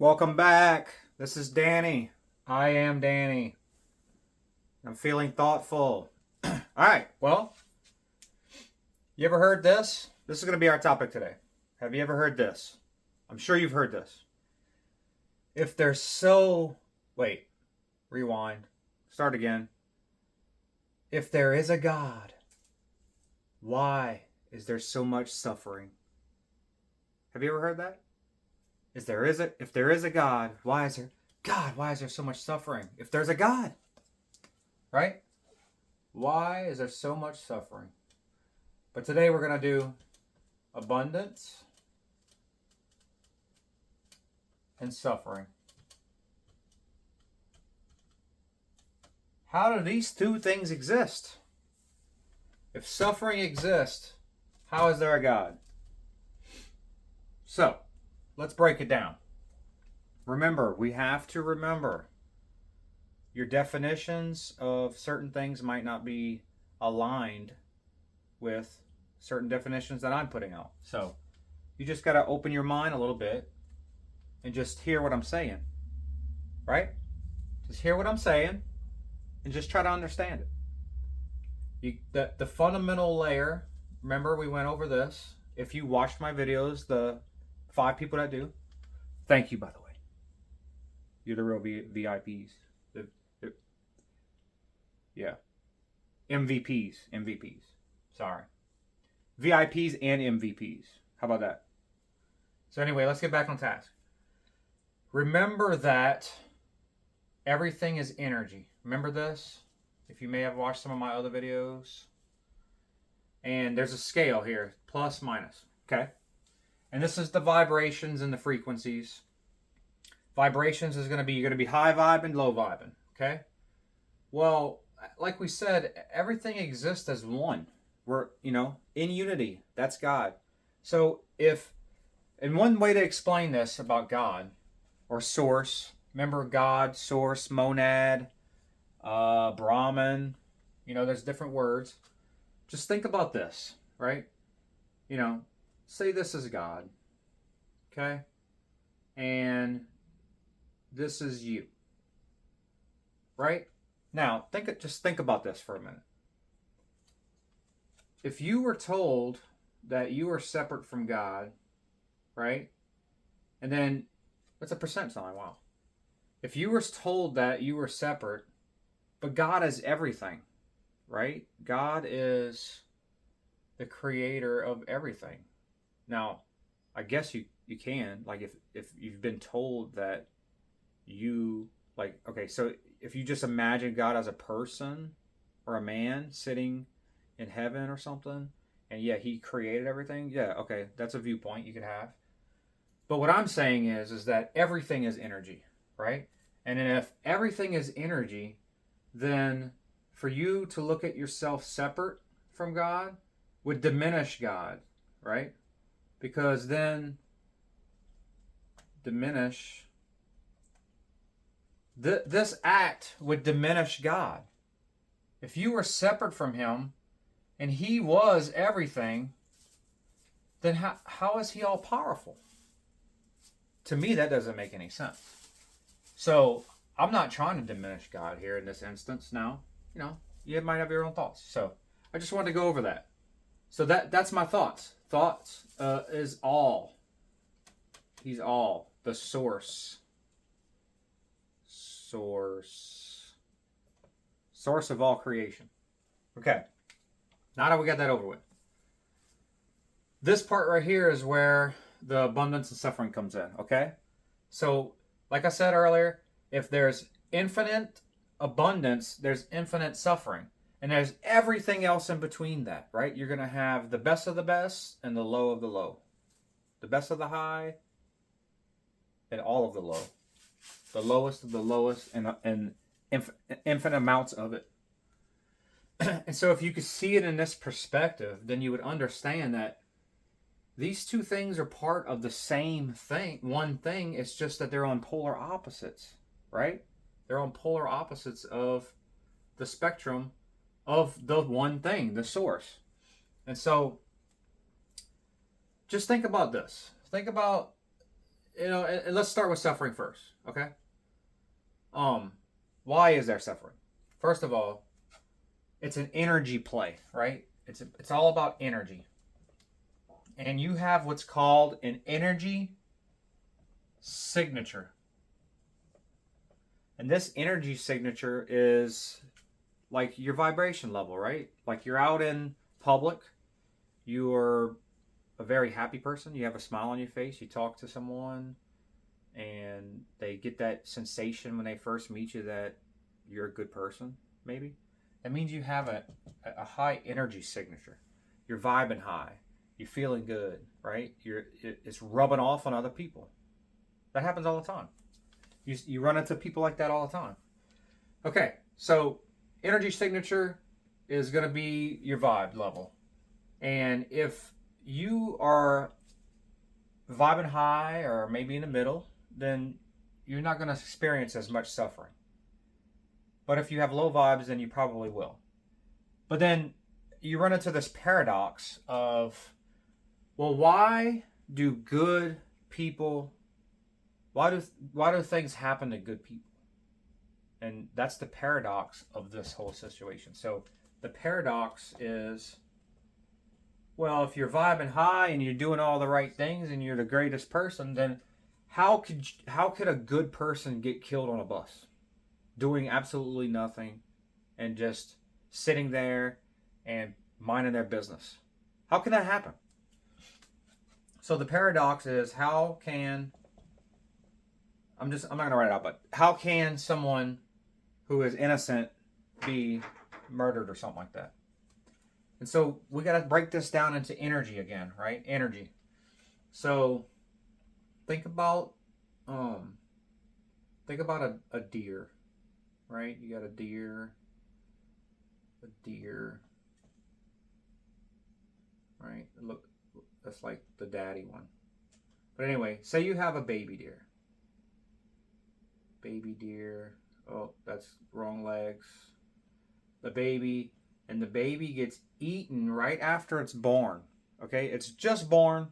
Welcome back. This is Danny. I am Danny. I'm feeling thoughtful. All right. Well, you ever heard this? This is going to be our topic today. Have you ever heard this? I'm sure you've heard this. If there's so. Wait. Rewind. Start again. If there is a God, why is there so much suffering? Have you ever heard that? If there is a God, why is there so much suffering? If there's a God, right? Why is there so much suffering? But today we're going to do abundance and suffering. How do these two things exist? If suffering exists, how is there a God? So, let's break it down. Remember, we have to remember your definitions of certain things might not be aligned with certain definitions that I'm putting out. So you just got to open your mind a little bit and just hear what I'm saying. Right? Just hear what I'm saying and just try to understand it. The fundamental layer, remember we went over this. If you watched my videos, the 5 people that do, thank you, by the way. You're the real VIPs. Yeah. MVPs. Sorry. VIPs and MVPs. How about that? So anyway, let's get back on task. Remember that everything is energy. Remember this? If you may have watched some of my other videos. And there's a scale here, plus, minus. Okay? And this is the vibrations and the frequencies. Vibrations is going to be, you're going to be high vibing, low vibing. Okay? Well, like we said, everything exists as one. We're, in unity. That's God. So and one way to explain this about God or source, remember God, source, monad, Brahman, there's different words. Just think about this, right? Say this is God, okay? And this is you, right? Now, just think about this for a minute. If you were told that you are separate from God, right? And then, that's a percent sign, wow. If you were told that you were separate, but God is everything, right? God is the creator of everything. Now, I guess you can, like if you've been told that you, like, okay, so if you just imagine God as a person or a man sitting in heaven or something, and yeah, he created everything, yeah, okay, that's a viewpoint you could have. But what I'm saying is that everything is energy, right? And if everything is energy, then for you to look at yourself separate from God would diminish God, right? Because then this act would diminish God. If you were separate from him and he was everything, then how is he all powerful? To me, that doesn't make any sense. So I'm not trying to diminish God here in this instance now. You might have your own thoughts. So I just wanted to go over that. So that's my thoughts. Thoughts is all. He's all. The source. Source of all creation. Okay. Now that we got that over with. This part right here is where the abundance and suffering comes in. Okay? So, like I said earlier, if there's infinite abundance, there's infinite suffering. And there's everything else in between that, right? You're going to have the best of the best and the low of the low. The best of the high and all of the low. The lowest of the lowest and infinite amounts of it. And so if you could see it in this perspective, then you would understand that these two things are part of the same thing. One thing, it's just that they're on polar opposites, right? They're on polar opposites of the spectrum of the one thing, the source. And so just think about this. Think about and let's start with suffering first, okay? Why is there suffering? First of all, it's an energy play, right? It's all about energy. And you have what's called an energy signature. And this energy signature is like your vibration level, right? Like you're out in public, you're a very happy person, you have a smile on your face, you talk to someone, and they get that sensation when they first meet you that you're a good person, maybe. That means you have a high energy signature. You're vibing high. You're feeling good, right? It's rubbing off on other people. That happens all the time. You run into people like that all the time. Okay, so energy signature is going to be your vibe level. And if you are vibing high or maybe in the middle, then you're not going to experience as much suffering. But if you have low vibes, then you probably will. But then you run into this paradox of, well, why do good people, why do things happen to good people? And that's the paradox of this whole situation. So the paradox is, well, if you're vibing high and you're doing all the right things and you're the greatest person, then how could a good person get killed on a bus? Doing absolutely nothing and just sitting there and minding their business. How can that happen? So the paradox is, how can, I'm not going to write it out, but how can someone who is innocent be murdered or something like that? And so we got to break this down into energy again, right? Energy. So think about a deer, right? You got a deer, right? Look, that's like the daddy one. But anyway, say you have a baby deer. Oh, that's wrong legs. The baby gets eaten right after it's born. Okay, it's just born.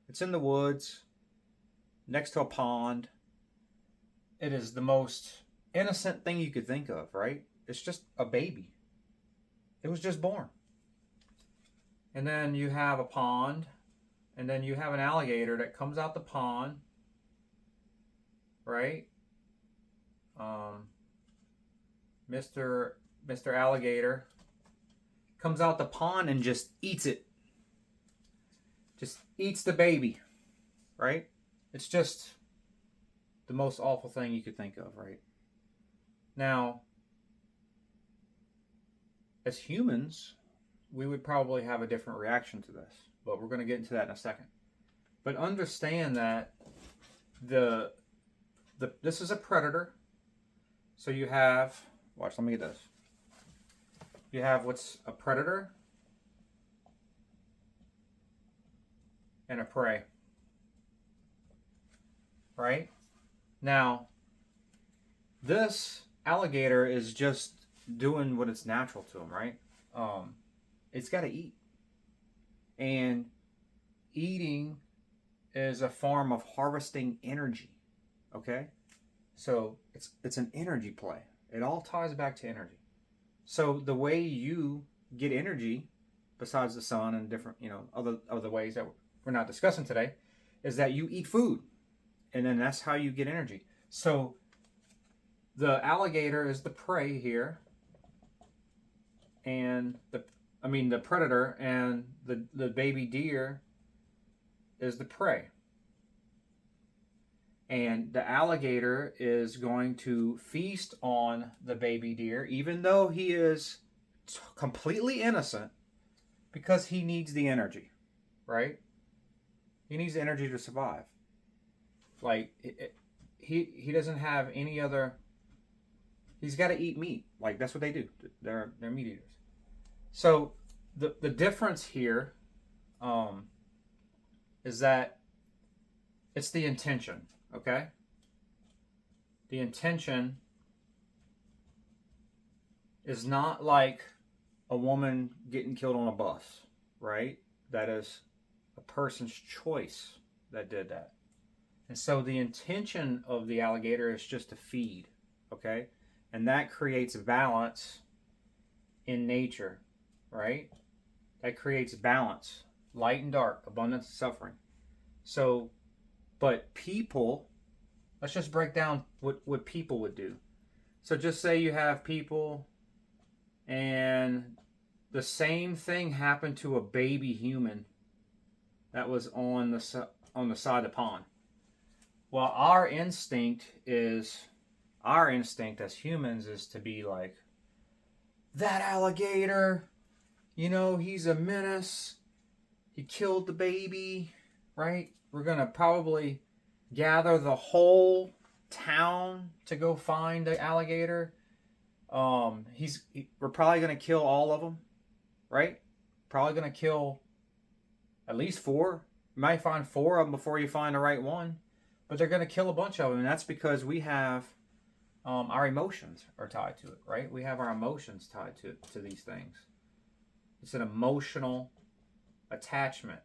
It's in the woods, next to a pond. It is the most innocent thing you could think of, right? It's just a baby. It was just born. And then you have a pond, and then you have an alligator that comes out the pond, right? Mr. Alligator comes out the pond and just eats it. Just eats the baby, right? It's just the most awful thing you could think of, right? Now, as humans, we would probably have a different reaction to this, but we're going to get into that in a second. But understand that this is a predator. So you have, watch, let me get this. You have what's a predator and a prey. Right? Now, this alligator is just doing what it's natural to him, right? It's got to eat. And eating is a form of harvesting energy. Okay? So it's an energy play. It all ties back to energy. So the way you get energy, besides the sun and different, other ways that we're not discussing today, is that you eat food. And then that's how you get energy. So the alligator is the prey here. And the predator, and the baby deer is the prey. And the alligator is going to feast on the baby deer, even though he is completely innocent, because he needs the energy, right? He needs the energy to survive. Like, he doesn't have any other... He's got to eat meat. Like, that's what they do. They're meat eaters. So, the difference here is that it's the intention, okay? The intention is not like a woman getting killed on a bus, right? That is a person's choice that did that. And so the intention of the alligator is just to feed, okay? And that creates balance in nature, right? That creates balance, light and dark, abundance and suffering. So, but people, let's just break down what people would do. So just say you have people and the same thing happened to a baby human that was on the side of the pond. Well, our instinct as humans is to be like, that alligator, he's a menace. He killed the baby, right? We're going to probably gather the whole town to go find the alligator. We're probably going to kill all of them, right? Probably going to kill at least 4. You might find 4 of them before you find the right one. But they're going to kill a bunch of them, and that's because we have our emotions are tied to it, right? We have our emotions tied to these things. It's an emotional attachment.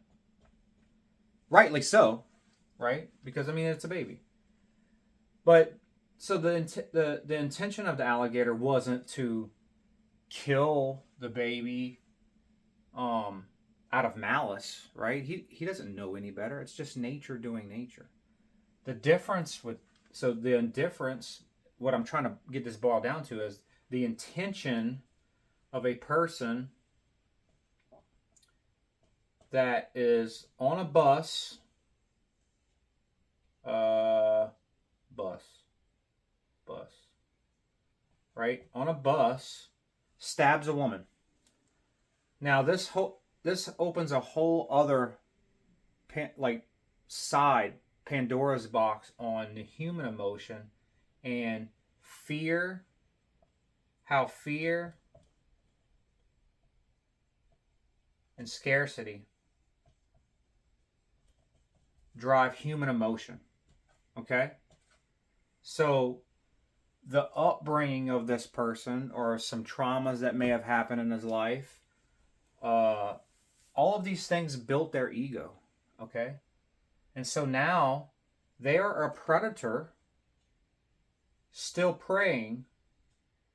Rightly so, right? Because, it's a baby. But, so the intention of the alligator wasn't to kill the baby out of malice, right? He doesn't know any better. It's just nature doing nature. The difference what I'm trying to get this boiled down to is the intention of a person that is on a bus, right? On a bus, stabs a woman. Now this opens a whole other side, Pandora's box on the human emotion and fear, how fear and scarcity drive human emotion. Okay? So the upbringing of this person or some traumas that may have happened in his life, all of these things built their ego. Okay? And so now they are a predator still preying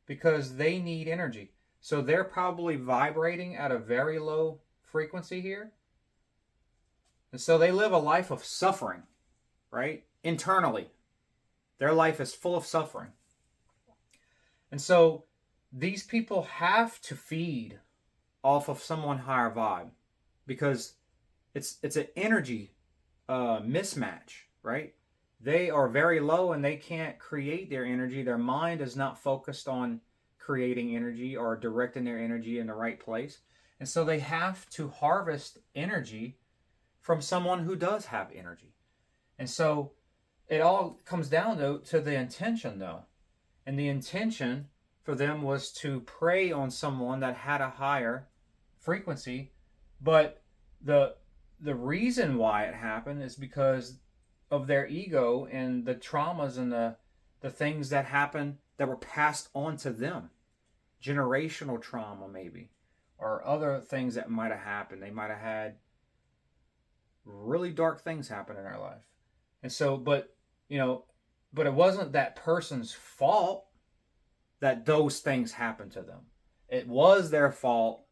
because they need energy. So they're probably vibrating at a very low frequency here. And so they live a life of suffering, right? Internally. Their life is full of suffering. And so these people have to feed off of someone higher vibe because it's an energy mismatch, right? They are very low and they can't create their energy. Their mind is not focused on creating energy or directing their energy in the right place. And so they have to harvest energy from someone who does have energy. And so it all comes down to the intention though. And the intention for them was to prey on someone that had a higher frequency. But the reason why it happened is because of their ego and the traumas and the things that happened that were passed on to them. Generational trauma maybe, or other things that might have happened. They might have had really dark things happen in their life. And so, but it wasn't that person's fault that those things happened to them. It was their fault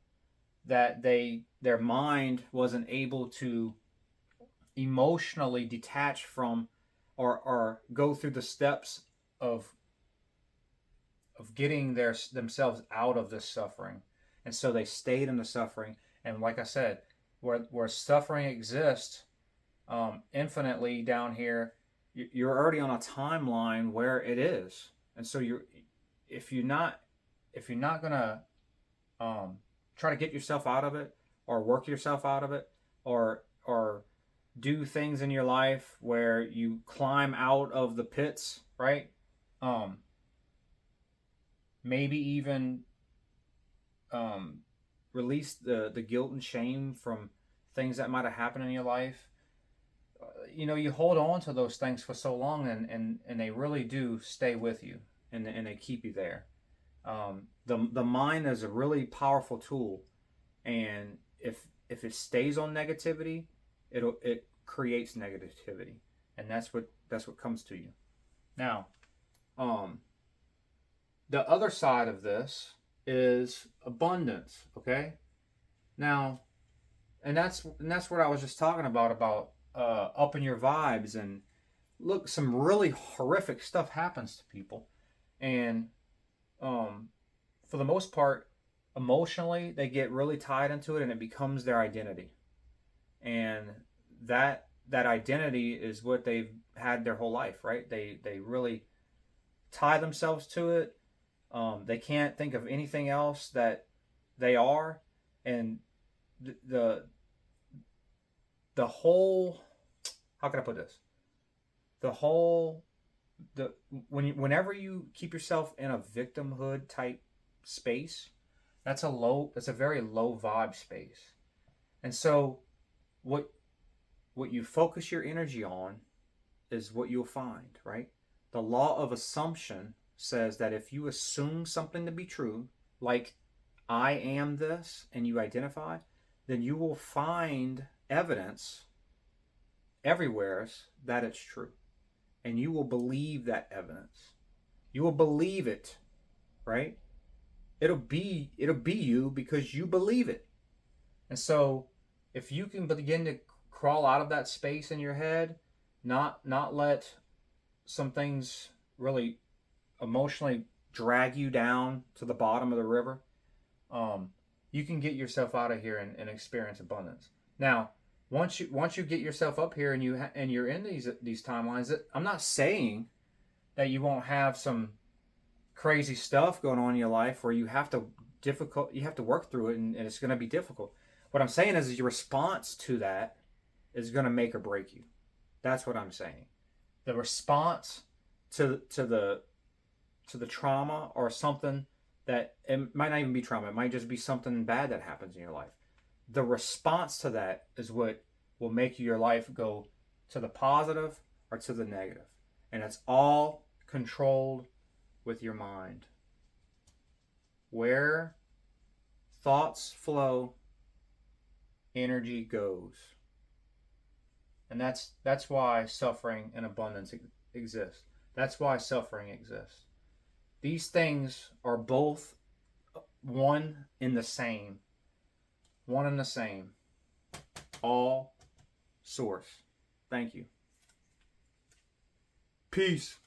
that their mind wasn't able to emotionally detach from or go through the steps of getting themselves out of this suffering. And so they stayed in the suffering. And like I said, where suffering exists infinitely down here, you're already on a timeline where it is. And so if you're not gonna try to get yourself out of it or work yourself out of it or do things in your life where you climb out of the pits, right? Maybe even release the guilt and shame from things that might have happened in your life. You hold on to those things for so long and they really do stay with you and they keep you there. The mind is a really powerful tool, and if it stays on negativity, it creates negativity, and that's what comes to you. Now, the other side of this is abundance. Okay. Now, and that's what I was just talking about upping your vibes. And look, some really horrific stuff happens to people, and for the most part, emotionally they get really tied into it, and it becomes their identity. And that identity is what they've had their whole life, right? They really tie themselves to it. They can't think of anything else that they are, and the the whole, how can I put this? The whole the whenever you keep yourself in a victimhood type space, that's a very low vibe space. And so what what you focus your energy on is what you'll find, right? The law of assumption says that if you assume something to be true, like I am this, and you identify, then you will find evidence everywhere that it's true. And you will believe that evidence. You will believe it, right? It'll be you because you believe it. And so if you can begin to crawl out of that space in your head, not let some things really emotionally drag you down to the bottom of the river, you can get yourself out of here and experience abundance. Now, once you get yourself up here and you're in these timelines, I'm not saying that you won't have some crazy stuff going on in your life where you have to work through it, and it's going to be difficult. What I'm saying is your response to that is going to make or break you. That's what I'm saying. The response to the trauma, or something that, it might not even be trauma, it might just be something bad that happens in your life. The response to that is what will make your life go to the positive or to the negative. And it's all controlled with your mind. Where thoughts flow, energy goes. And that's why suffering and abundance exist. That's why suffering exists. These things are both one and the same. One and the same. All source. Thank you. Peace.